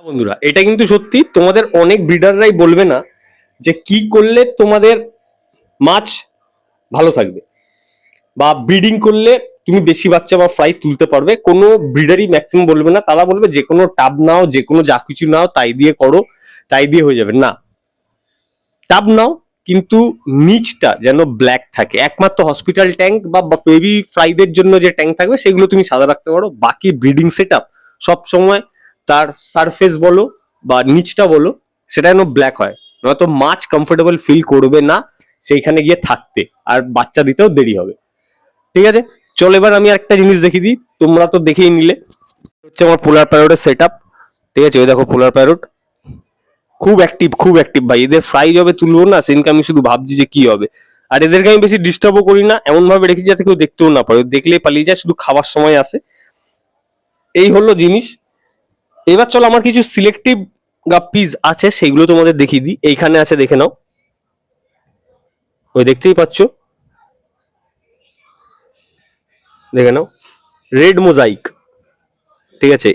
বন্ধুরা, এটা কিন্তু সত্যি, তোমাদের অনেক ব্রিডাররাই বলবে না যে কি করলে তোমাদের মাছ ভালো থাকবে বা ব্রিডিং করলে তুমি বেশি বাচ্চা বা ফ্রাই তুলতে পারবে। কোনো ব্রিডারই ম্যাক্সিমাম বলবে না, তারা বলবে যে কোনো টাব নাও, যে কোনো যা কিছু নাও, তাই দিয়ে করো, তাই দিয়ে হয়ে যাবে। না, টাব নাও, কিন্তু নিচটা যেন ব্ল্যাক থাকে। একমাত্র হসপিটাল ট্যাঙ্ক বা বেবি ফ্রাইদের জন্য যে ট্যাঙ্ক থাকবে সেগুলো তুমি সাদা রাখতে পারো। বাকি ব্রিডিং সেট আপ সব সময় তার সারফেস বলো বা নিচটা বলো, সেটা যেন ব্ল্যাক হয়, নয়তো মাছ কমফোর্টেবল ফিল করবে না সেইখানে গিয়ে থাকতে, আর বাচ্চা দিতেও দেরি হবে। ঠিক আছে, চলো এবার আমি একটা জিনিস দেখিয়ে দিই। তোমরা তো দেখেই নিলে, হচ্ছে আমার পোলার প্যারোটের সেট আপ। ঠিক আছে, ওই দেখো পোলার প্যারোট খুব অ্যাক্টিভ, খুব অ্যাক্টিভ ভাই। এদের ফ্রাই যবে তুলবো না, সেদিনকে আমি শুধু ভাবছি যে কি হবে। আর এদেরকে আমি বেশি ডিস্টার্বও করি না, এমন ভাবে রেখেছি যাতে কেউ দেখতেও না পারে, দেখলেই পালিয়ে যায়, শুধু খাবার সময় আসে। এই হলো জিনিস। এবার চলো আমার কিছু সিলেক্টিভ গাপ্পিস আছে সেগুলো তোমাদের দেখিয়ে দিই। এইখানে আছে, দেখে নাও, ওই দেখতেই পাচ্ছ, দেখে নাও, রেড মোজাইক। ঠিক আছে,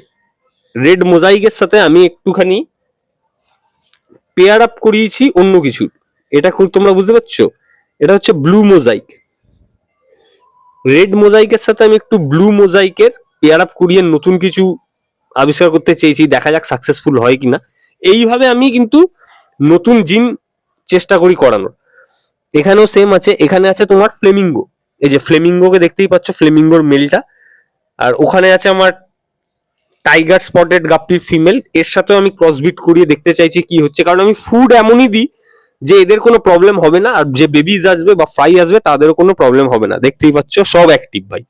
রেড মোজাইকের সাথে আমি একটুখানি পেয়ার আপ করিয়েছি অন্য কিছু। এটা তোমরা বুঝতে পারছো, এটা হচ্ছে ব্লু মোজাইক। রেড মোজাইকের সাথে আমি একটু ব্লু মোজাইকের পেয়ার আপ করিয়ে নতুন কিছু আবিষ্কার করতে চেয়েছি, দেখা যাক সাকসেসফুল হয় কিনা। এইভাবে আমি কিন্তু নতুন জিন চেষ্টা করি করানোর। এখানেও সেম আছে, এখানে আছে তোমার ফ্লেমিঙ্গো। এই যে ফ্লেমিঙ্গোকে দেখতেই পাচ্ছ, ফ্লেমিঙ্গোর মেলটা। আর ওখানে আছে আমার টাইগার স্পটেড গাপ্পি ফিমেল, এর সাথেও আমি ক্রসবিট করিয়ে দেখতে চাইছি কি হচ্ছে, কারণ আমি ফুড এমনই দিই যে এদের কোনো প্রবলেম হবে না, আর যে বেবিজ আসবে বা ফ্রাই আসবে তাদেরও কোনো প্রবলেম হবে না। দেখতেই পাচ্ছ সব অ্যাক্টিভ ভাই।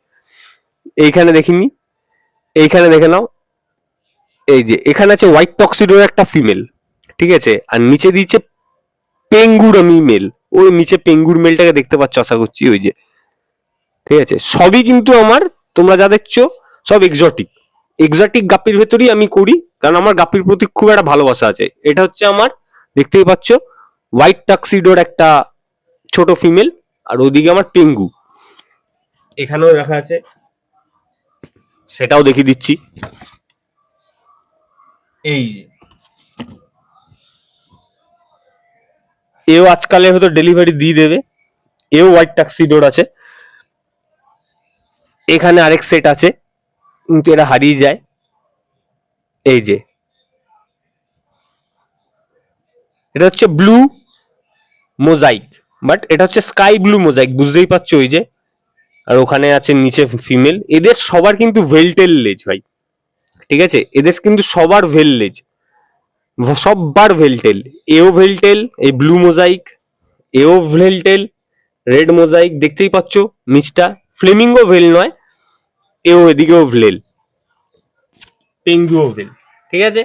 এইখানে দেখিনি, এইখানে দেখে নাও, এই যে এখানে আছে হোয়াইট টক্সিডোর একটা ফিমেল। ঠিক আছে, আর নিচে দিয়েছে পেঙ্গুর আমি মেল। ওই নিচে পেঙ্গুর মেলটাকে দেখতে পাচ্ছ আশা করছি, ওই যে। ঠিক আছে, সবই কিন্তু আমার, তোমরা যা দেখছো সব এক্সোটিক। এক্সোটিক গাপ্পির ভেতরেই আমি করি, কারণ আমার গাপ্পির প্রতি খুব একটা ভালোবাসা আছে। এটা হচ্ছে আমার, দেখতেই পাচ্ছ, হোয়াইট টাক্সিডোর একটা ছোট ফিমেল, আর ওদিকে আমার পেঙ্গু এখানেও রাখা আছে, সেটাও দেখিয়ে দিচ্ছি। এই যে, এও আজকালের হয়তো ডেলিভারি দিয়ে দেবে। এও হোয়াইট টাক্সিডোর আছে। এখানে আরেক সেট আছে, কিন্তু এরা হারিয়ে যায়। এই যে, এটা হচ্ছে ব্লু মোজাইক, বাট এটা হচ্ছে স্কাই ব্লু মোজাইক, বুঝতেই পারছো, ওই যে। আর ওখানে আছে নিচে ফিমেল। এদের সবার কিন্তু ভেলটেল লেজ ভাই। ঠিক আছে, এদের কিন্তু সবার ভেল লেজ, সববার ভেলটেল। এও ভেলটেল, এই ব্লু মোজাইক, এও ভেলটেল, রেড মোজাইক দেখতেই পাচ্ছ নিচটা। ফ্লেমিঙ্গো ভেল নয়, এও এদিকেও ভেল, পেঙ্গুও ভেল। ঠিক আছে,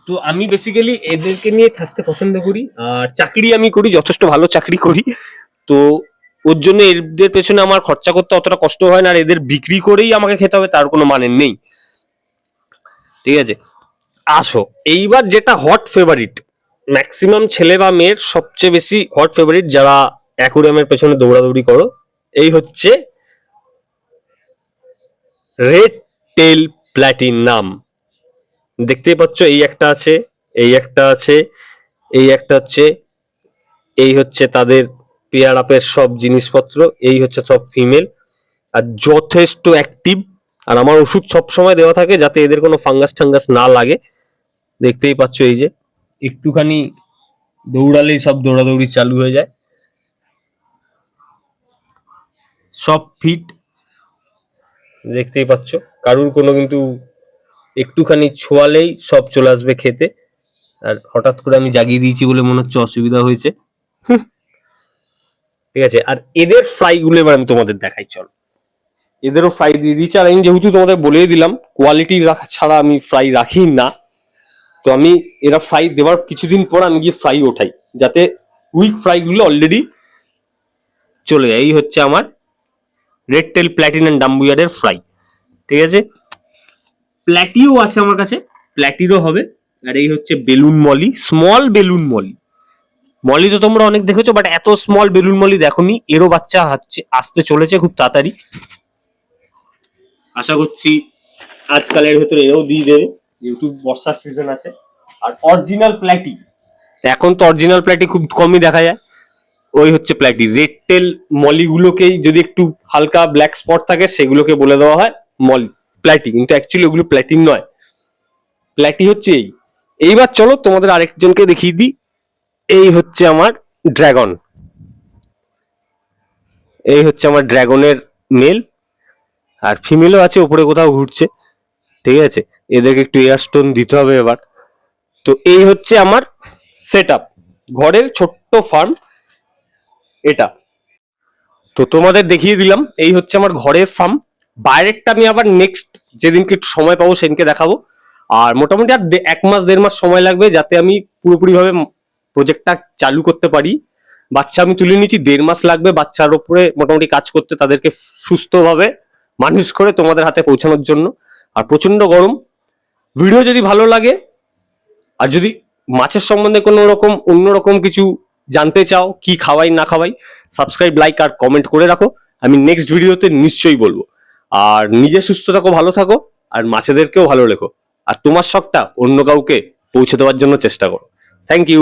তো আমি বেসিক্যালি এদেরকে নিয়ে থাকতে পছন্দ করি, আর চাকরি আমি করি, যথেষ্ট ভালো চাকরি করি। তো ওর জন্য এদের পেছনে আমার খরচা করতে অতটা কষ্ট হয় না, আর এদের বিক্রি করেই আমাকে খেতে হবে তার কোনো মানে নেই। ঠিক আছে, আসো এইবার যেটা হট ফেভারিট, ম্যাক্সিমাম ছেলে বা মেয়ের সবচেয়ে বেশি হট ফেভারিট, যারা অ্যাকুরিয়ামের পেছনে দৌড়াদৌড়ি করো, এই হচ্ছে রেড টেল প্ল্যাটিনাম। দেখতেই পাচ্ছ, এই একটা আছে, এই একটা আছে, এই একটা হচ্ছে, এই হচ্ছে তাদের পেয়ার আপের সব জিনিসপত্র। এই হচ্ছে সব ফিমেল, আর যথেষ্ট অ্যাক্টিভ। আর আমার ওষুধ সব সময় দেওয়া থাকে যাতে এদের কোনো ফাঙ্গাস টাঙ্গাস না লাগে। দেখতেই পাচ্ছ, এই যে একটুখানি দৌড়ালেই সব দৌড়াদৌড়ি চালু হয়ে যায়, সব ফিট। দেখতেই পাচ্ছ, কারুর কোনো কিন্তু একটুখানি ছোঁয়ালেই সব চলে আসবে খেতে। আর হঠাৎ করে আমি জাগিয়ে দিয়েছি বলে মনে হচ্ছে অসুবিধা হয়েছে। ঠিক আছে, আর এদের ফ্রাই গুলো এবার আমি তোমাদের দেখাই, চল। এদেরও ফ্রাই দিয়ে দিচ্ছি, আর আমি যেহেতু তোমাদের বলেই দিলাম কোয়ালিটি রাখা ছাড়া আমি ফ্রাই রাখি না, তো আমি এরা ফ্রাই দেওয়ার কিছুদিন পর আমি গিয়ে ফ্রাই ওঠাই, যাতে উইক ফ্রাই গুলো অলরেডি চলে যায়। এই হচ্ছে আমার রেড টেল প্ল্যাটিনাম ডাম্বুয়ারের ফ্রাই। ঠিক আছে, প্ল্যাটিও আছে আমার কাছে, প্ল্যাটিরও হবে। আর এই হচ্ছে balloon molly, small balloon molly. Molly তো তোমরা অনেক দেখেছো, বাট এত স্মল বেলুন মলি দেখোনি। এরও বাচ্চা আসতে চলেছে খুব তাড়াতাড়ি, আশা করছি আজকালের ভেতরে এও দিয়ে দেবে। যেহেতু বর্ষার সিজন আছে। আর অরিজিনাল প্ল্যাটি, এখন তো অরিজিনাল প্ল্যাটি খুব কমই দেখা যায়, ওই হচ্ছে প্ল্যাটি। রেড টেল মলিগুলোকেই যদি একটু হালকা ব্ল্যাক স্পট থাকে সেগুলোকে বলে দেওয়া হয় মলি প্ল্যাটি, কিন্তু অ্যাকচুয়ালি ওগুলো প্ল্যাটিন নয়, প্ল্যাটি হচ্ছে এই। এইবার চলো তোমাদের আরেকজনকে দেখিয়ে দিই। এই হচ্ছে আমার ড্রাগন, এই হচ্ছে আমার ড্রাগনের মেল, আর ফিমেলও আছে ওপরে কোথাও ঘুরছে, ঠিক আছে। এদেরকে একটু এয়ার স্টোন দিতে হবে এবার। তো এই হচ্ছে আমার সেট আপ, ঘরের ছোট্ট ফার্ম এটা। তো তোমাদের দেখিয়ে দিলাম এই হচ্ছে আমার ঘরের ফার্ম। বাইরেরটা আমি আবার নেক্সট যেদিনকে একটু সময় পাবো সেদিনকে দেখাবো। আর মোটামুটি আর 1 মাস 1.5 মাস সময় লাগবে যাতে আমি পুরোপুরিভাবে প্রজেক্টটা চালু করতে পারি। বাচ্চা আমি তুলে নিচ্ছি, 1.5 মাস লাগবে বাচ্চার উপরে মোটামুটি কাজ করতে, তাদেরকে সুস্থভাবে মানুষ করে তোমাদের হাতে পৌঁছানোর জন্য। আর প্রচন্ড গরম। ভিডিও যদি ভালো লাগে আর যদি মাছের সম্বন্ধে কোনো রকম অন্যরকম কিছু জানতে চাও, কি খাওয়াই না খাওয়াই, সাবস্ক্রাইব, লাইক আর কমেন্ট করে রাখো, আমি নেক্সট ভিডিওতে নিশ্চয়ই বলবো। আর নিজে সুস্থ থাকো, ভালো থাকো, আর মাছেদেরকেও ভালো রেখো, আর তোমার শখটা অন্য কাউকে পৌঁছে দেওয়ার জন্য চেষ্টা করো। Thank you.